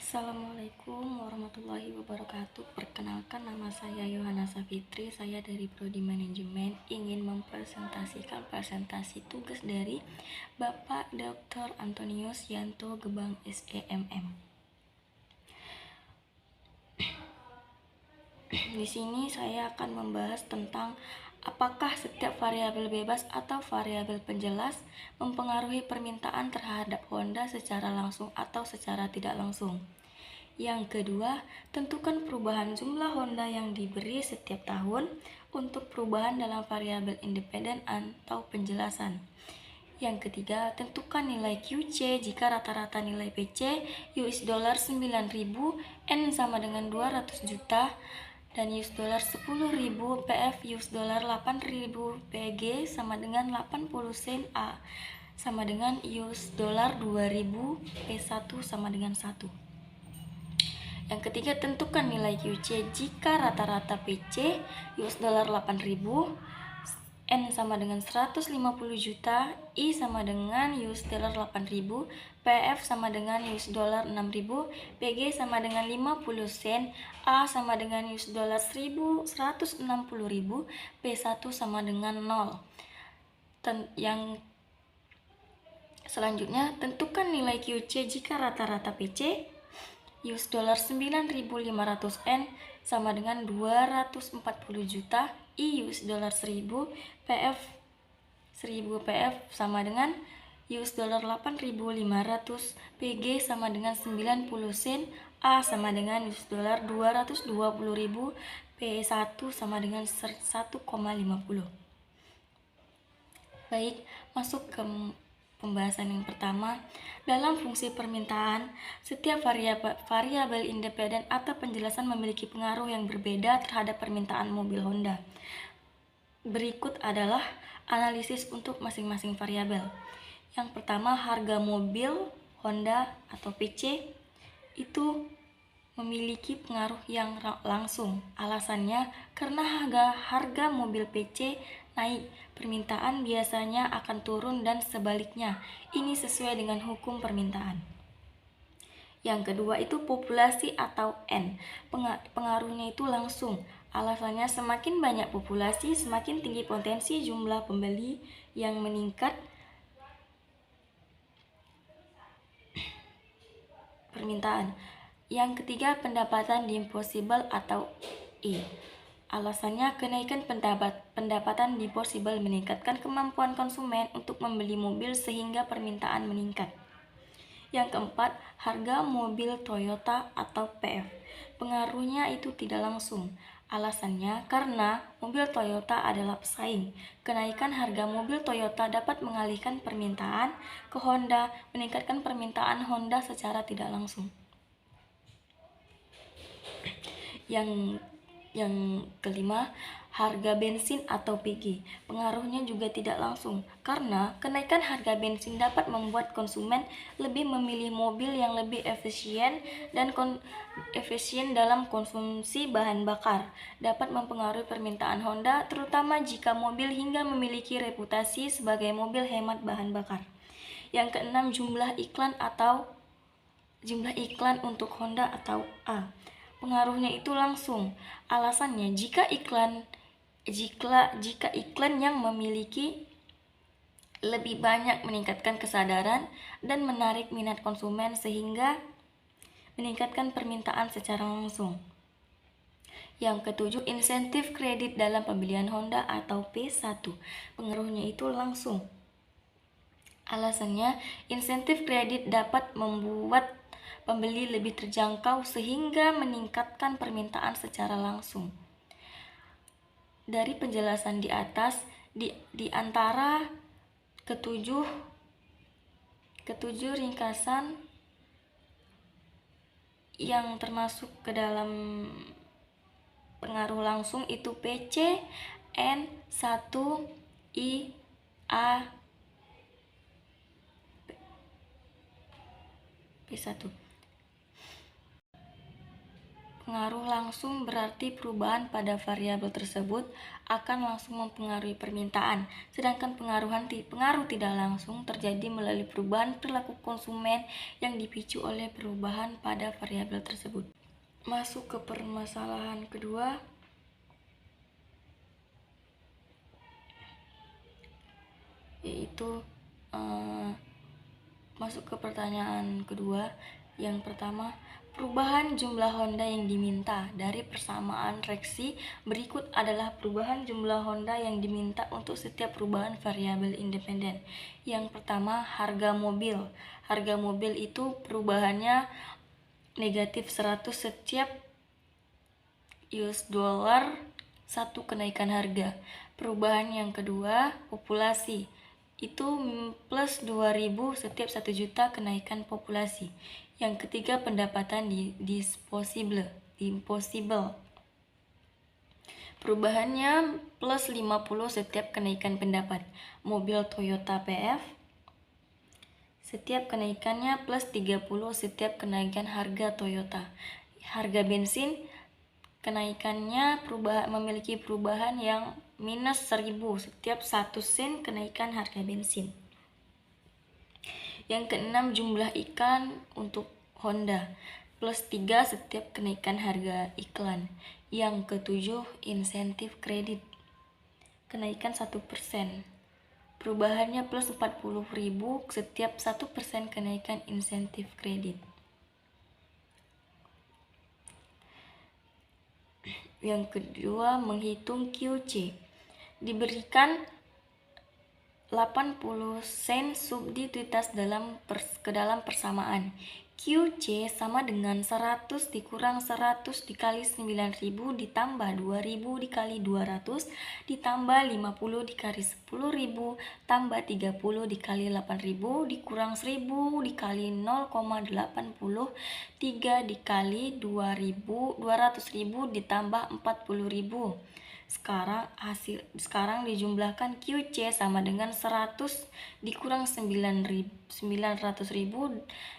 Assalamualaikum warahmatullahi wabarakatuh. Perkenalkan, nama saya Yohana Safitri. Saya dari Prodi Manajemen ingin mempresentasikan presentasi tugas dari Bapak Dr. Antonius Yanto Gebang SEMM. Di sini saya akan membahas tentang apakah setiap variabel bebas atau variabel penjelas mempengaruhi permintaan terhadap Honda secara langsung atau secara tidak langsung. Yang kedua, tentukan perubahan jumlah Honda yang diberi setiap tahun untuk perubahan dalam variabel independen atau penjelasan. Yang ketiga, tentukan nilai QC jika rata-rata nilai PC US dollar 9.000, N sama dengan 200 juta, dan US dollar 10.000, PF US dollar 8.000, PG sama dengan 80 sen, A sama dengan US dollar 2.000, P1 sama dengan 1. Yang ketiga, tentukan nilai QC jika rata-rata PC US dollar 8.000, N sama dengan 150 juta, I sama dengan US dollar 8.000, PF sama dengan US dollar 6.000, PG sama dengan 50 sen, A sama dengan US dollar 160.000, P1 sama dengan 0. Yang selanjutnya, tentukan nilai QC jika rata-rata PC US dollar 9.500 N sama dengan 240 juta, I US dollar 1000, PF 1000, PF sama dengan US dollar 8.500, PG sama dengan 90 sen, A sama dengan US dollar 220.000, P1 sama dengan 1,50. Baik, masuk ke pembahasan yang pertama. Dalam fungsi permintaan, setiap variabel independen atau penjelasan memiliki pengaruh yang berbeda terhadap permintaan mobil Honda. Berikut adalah analisis untuk masing-masing variabel. Yang pertama, harga mobil Honda atau PC itu memiliki pengaruh yang langsung. Alasannya karena harga mobil PC naik, permintaan biasanya akan turun dan sebaliknya. Ini sesuai dengan hukum permintaan. Yang kedua itu populasi atau N. Pengaruhnya itu langsung. Alasannya semakin banyak populasi, semakin tinggi potensi jumlah pembeli yang meningkat. Permintaan. Yang ketiga, pendapatan disposable atau E. Alasannya kenaikan pendapatan disposable meningkatkan kemampuan konsumen untuk membeli mobil sehingga permintaan meningkat. Yang keempat, harga mobil Toyota atau PF. Pengaruhnya itu tidak langsung. Alasannya karena mobil Toyota adalah pesaing. Kenaikan harga mobil Toyota dapat mengalihkan permintaan ke Honda, meningkatkan permintaan Honda secara tidak langsung. Yang kelima, harga bensin atau PG. Pengaruhnya juga tidak langsung, karena kenaikan harga bensin dapat membuat konsumen lebih memilih mobil yang lebih efisien dan efisien dalam konsumsi bahan bakar. Dapat mempengaruhi permintaan Honda, terutama jika mobil hingga memiliki reputasi sebagai mobil hemat bahan bakar. Yang keenam, jumlah iklan untuk Honda atau A. Pengaruhnya itu langsung. Alasannya jika iklan yang memiliki lebih banyak meningkatkan kesadaran dan menarik minat konsumen sehingga meningkatkan permintaan secara langsung. Yang ketujuh, insentif kredit dalam pembelian Honda atau P1. Pengaruhnya itu langsung. Alasannya insentif kredit dapat membuat pembeli lebih terjangkau sehingga meningkatkan permintaan secara langsung. Dari penjelasan di atas, di antara ketujuh ringkasan yang termasuk ke dalam pengaruh langsung itu PC, N, 1, I, A, P1. Pengaruh langsung berarti perubahan pada variabel tersebut akan langsung mempengaruhi permintaan, sedangkan pengaruh tidak langsung terjadi melalui perubahan perilaku konsumen yang dipicu oleh perubahan pada variabel tersebut. Masuk ke permasalahan kedua, yaitu masuk ke pertanyaan kedua. Yang pertama, perubahan jumlah Honda yang diminta. Dari persamaan reaksi berikut adalah perubahan jumlah Honda yang diminta untuk setiap perubahan variabel independen. Yang pertama, harga mobil. Harga mobil itu perubahannya negatif 100 setiap US dollar 1 kenaikan harga. Perubahan yang kedua, populasi. Itu plus 2000 setiap 1 juta kenaikan populasi. Yang ketiga, pendapatan disposable. Perubahannya plus 50 setiap kenaikan pendapat. Mobil Toyota PF, setiap kenaikannya plus 30 setiap kenaikan harga Toyota. Harga bensin, kenaikannya memiliki perubahan yang minus 1000 setiap 1 sen kenaikan harga bensin. Yang keenam, jumlah iklan untuk Honda, plus 3 setiap kenaikan harga iklan. Yang ketujuh, insentif kredit, kenaikan 1%. Perubahannya plus 40.000 setiap 1% kenaikan insentif kredit. Yang kedua, menghitung QC. Diberikan 80 sen subditivitas ke dalam persamaan. QC sama dengan 100 dikurang 100 dikali 9.000 ditambah 2.000 dikali 200 ditambah 50 dikali 10.000 tambah 30 dikali 8.000 dikurang 1.000 dikali 0,80 3 dikali 200.000 ditambah 40.000. Sekarang dijumlahkan QC sama dengan 100 dikurang 900.000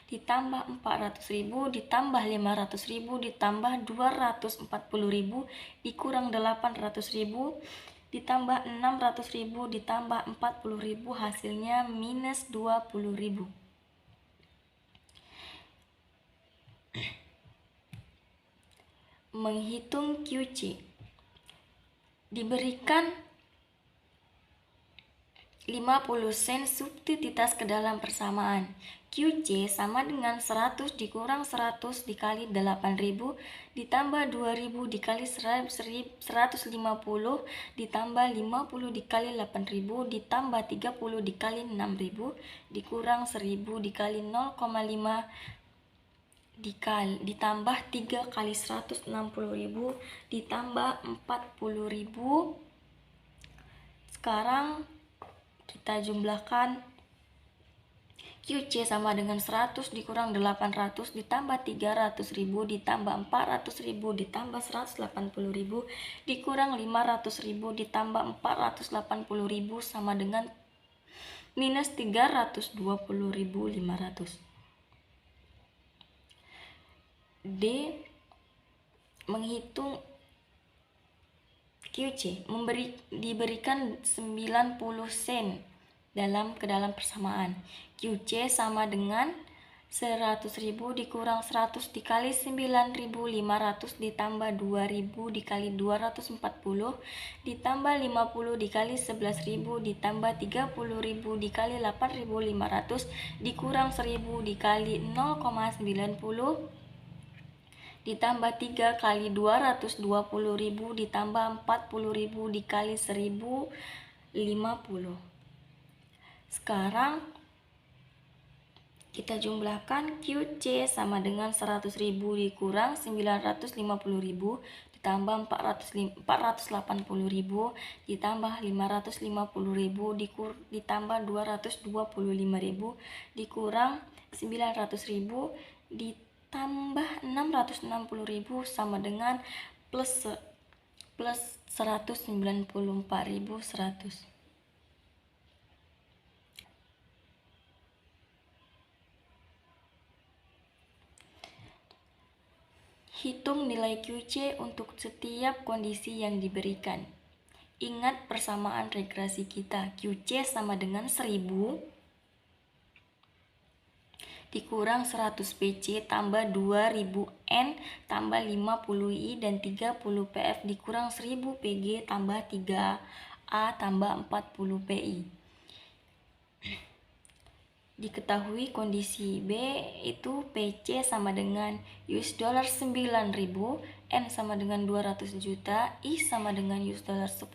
ditambah 400.000 ditambah 500.000 ditambah 240.000 dikurang 800.000 ditambah 600.000 ditambah 40.000, hasilnya minus 20.000. Menghitung QC. Diberikan 50 sen subditivitas ke dalam persamaan. QC sama dengan 100 dikurang 100 dikali 8.000 ditambah 2.000 dikali 150 ditambah 50 dikali 8.000 ditambah 30 dikali 6.000 dikurang 1.000 dikali 0,5 ditambah 3 kali 160.000 ditambah 40.000. Sekarang kita jumlahkan QC sama dengan 100 dikurang 800 ditambah 300.000 ditambah 400.000 ditambah 180.000 dikurang 500.000 ditambah 480.000 sama dengan minus 320.500. D. Menghitung QC. Diberikan 90 sen ke dalam persamaan. QC sama dengan 100.000 dikurang 100 dikali 9.500 ditambah 2.000 dikali 240 ditambah 50 dikali 11.000 ditambah 30.000 dikali 8.500 dikurang 1.000 dikali 0,90 ditambah 3 kali 220.000 ditambah 40.000 dikali 1.050. Sekarang kita jumlahkan QC sama dengan 100.000 dikurang 950.000 ditambah 480.000 ditambah 550.000 ditambah 225.000 dikurang 900.000 ditambah 660.000 sama dengan plus 194.100. Hitung nilai QC untuk setiap kondisi yang diberikan. Ingat persamaan regresi kita, QC sama dengan 1000 dikurang 100 PC tambah 2000 N tambah 50 I dan 30 PF dikurang 1000 PG tambah 3A tambah 40 PI. Diketahui kondisi B itu PC sama dengan US dollar 9.000, N sama dengan 200 juta, I sama dengan US dollar 10.000,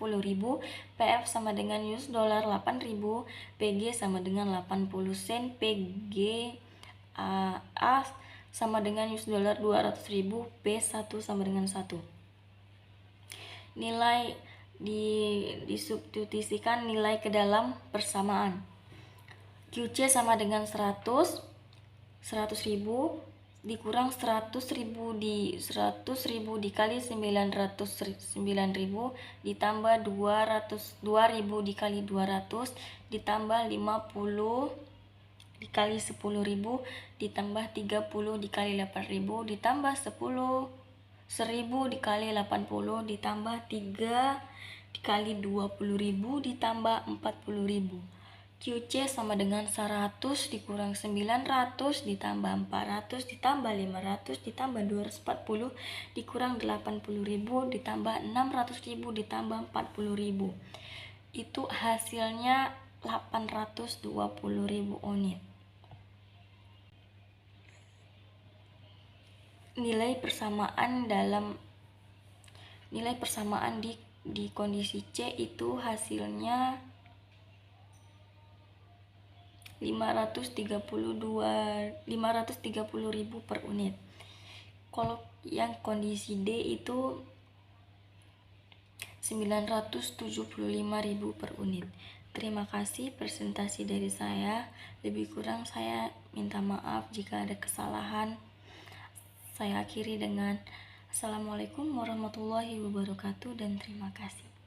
PF sama dengan US dollar 8.000, PG sama dengan 80 sen, PG A sama dengan US dollar 200.000, B1 sama dengan 1. Nilai disubstitusikan nilai ke dalam persamaan. QC sama dengan 100.000 dikurang 100.000 dikali 900.000 ditambah 2.000 dikali 200 ditambah 50 dikali 10.000 ditambah 30 dikali 8.000 ditambah 10.000 dikali 80 ditambah 3 dikali 20.000 ditambah 40.000. QC sama dengan 100 dikurang 900 ditambah 400 ditambah 500 ditambah 240 dikurang 80.000 ditambah 600.000 ditambah 40.000. Itu hasilnya 820.000 unit. Nilai persamaan di kondisi C itu hasilnya 530.000 per unit. Kalau yang kondisi D itu 975.000 per unit. Terima kasih presentasi dari saya. Lebih kurang saya minta maaf jika ada kesalahan. Saya akhiri dengan Assalamualaikum warahmatullahi wabarakatuh dan terima kasih.